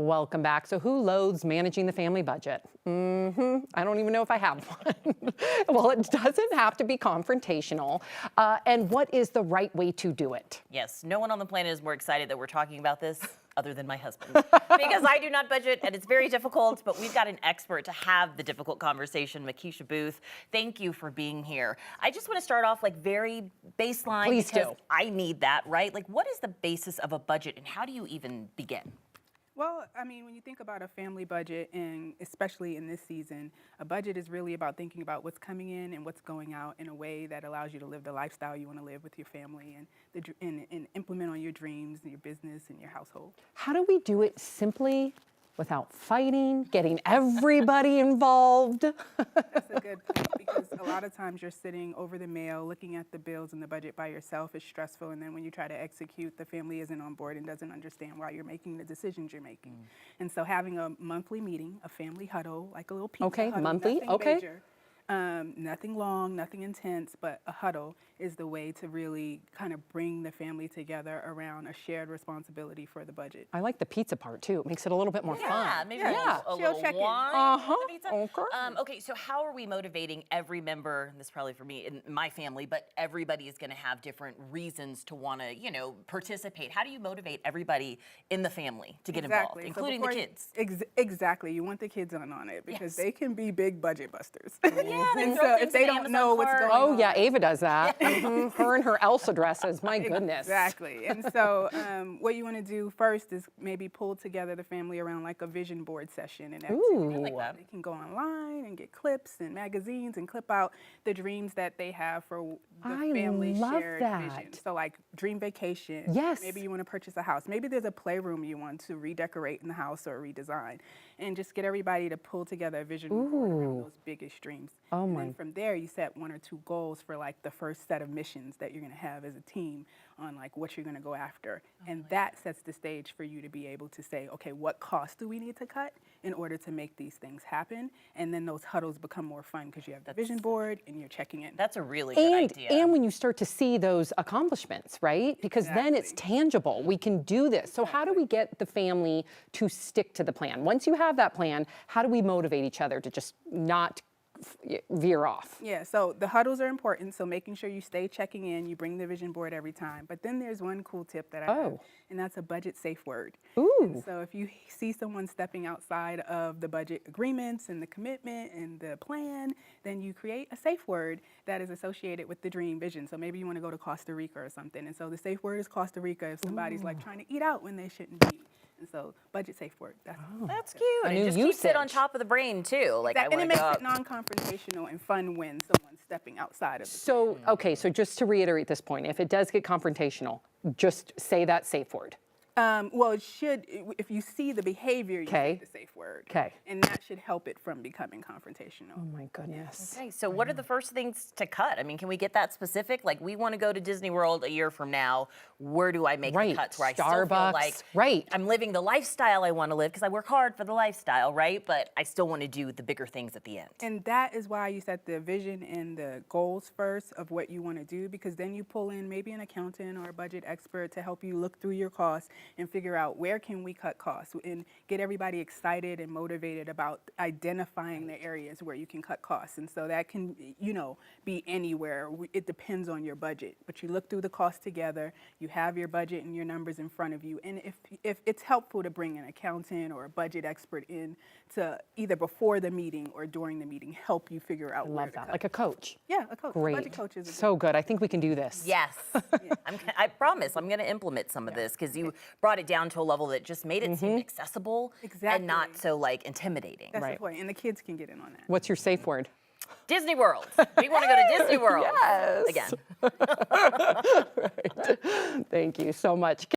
Welcome back. So who loathes managing the family budget? I don't even know if I have one. Well, it doesn't have to be confrontational. And what is the right way to do it? Yes, no one on the planet is more excited that we're talking about this other than my husband. Because I do not budget and it's very difficult, but we've got an expert to have the difficult conversation, Makisha Boothe. Thank you for being here. I just want to start off like very baseline. Please because do. I need that, right? Like what is the basis of a budget and how do you even begin? Well, I mean, when you think about a family budget, and especially in this season, a budget is really about thinking about what's coming in and what's going out in a way that allows you to live the lifestyle you want to live with your family and implement on your dreams and your business and your household. How do we do it simply without fighting, getting everybody involved? That's a good point, because a lot of times you're sitting over the mail, looking at the bills and the budget by yourself is stressful, and then when you try to execute, the family isn't on board and doesn't understand why you're making the decisions you're making. And so having a monthly meeting, a family huddle, like a little pizza huddle, monthly, nothing major, nothing long, nothing intense, but a huddle is the way to really kind of bring the family together around a shared responsibility for the budget. I like the pizza part too. It makes it a little bit more fun. Maybe Yeah. a She'll little check in. wine. Okay. Okay, so how are we motivating every member, and this is probably for me in my family, but everybody is going to have different reasons to want to, participate. How do you motivate everybody in the family to get involved, including the kids? Exactly. You want the kids on it because they can be big budget busters. Yeah, and so if they don't know what's going on. Oh yeah, Ava does that. Her and her Elsa dresses, my goodness. Exactly. And so what you want to do first is maybe pull together the family around like a vision board session and activity. Ooh. I like that. They can go online and get clips and magazines and clip out the dreams that they have for the family shared vision. So like dream vacation. Yes. Maybe you want to purchase a house. Maybe there's a playroom you want to redecorate in the house or redesign. And just get everybody to pull together a vision board around those biggest dreams. Oh and my. then from there, you set 1 or 2 goals for like the first set of missions that you're going to have as a team on like what you're going to go after. And that sets the stage for you to be able to say, okay, what costs do we need to cut in order to make these things happen? And then those huddles become more fun because you have the vision board and you're checking in. That's a really good idea. And when you start to see those accomplishments, right? Because then it's tangible. We can do this. So how do we get the family to stick to the plan? Once you have that plan, how do we motivate each other to just not veer off? Yeah, so the huddles are important, so making sure you stay checking in, you bring the vision board every time. But then there's one cool tip that I have, and that's a budget safe word. Ooh. And so if you see someone stepping outside of the budget agreements and the commitment and the plan, then you create a safe word that is associated with the dream vision. So maybe you want to go to Costa Rica or something, and so the safe word is Costa Rica if somebody's like trying to eat out when they shouldn't be. And so budget safe word. That's cute. A And new it just keeps it on usage. top of the brain too. Like And it makes go it non-confrontational and fun when someone's stepping outside of the So, okay, so just to reiterate this point, if it does get confrontational, just say that safe word. Well, it should, if you see the behavior, you say the safe word. Okay. And that should help it from becoming confrontational. Oh my goodness. Okay, so what are the first things to cut? I mean, can we get that specific? Like, we want to go to Disney World a year from now. Where do I make the cuts where I still feel like I'm living the lifestyle I want to live because I work hard for the lifestyle, right? But I still want to do the bigger things at the end. And that is why you set the vision and the goals first of what you want to do, because then you pull in maybe an accountant or a budget expert to help you look through your costs and figure out where can we cut costs and get everybody excited and motivated about identifying the areas where you can cut costs. And so that can, be anywhere. It depends on your budget. But you look through the costs together, you have your budget and your numbers in front of you. And if it's helpful to bring an accountant or a budget expert in to either before the meeting or during the meeting help you figure out where to cut. Like a coach. Yeah, a coach. Great. A budget coach is a So good. I think we can do this. Yes. I promise I'm going to implement some of this because you brought it down to a level that just made it seem accessible and not so like intimidating. That's the point. And the kids can get in on that. What's your safe word? Disney World. We want to go to Disney World Yes. again. Right. Thank you so much.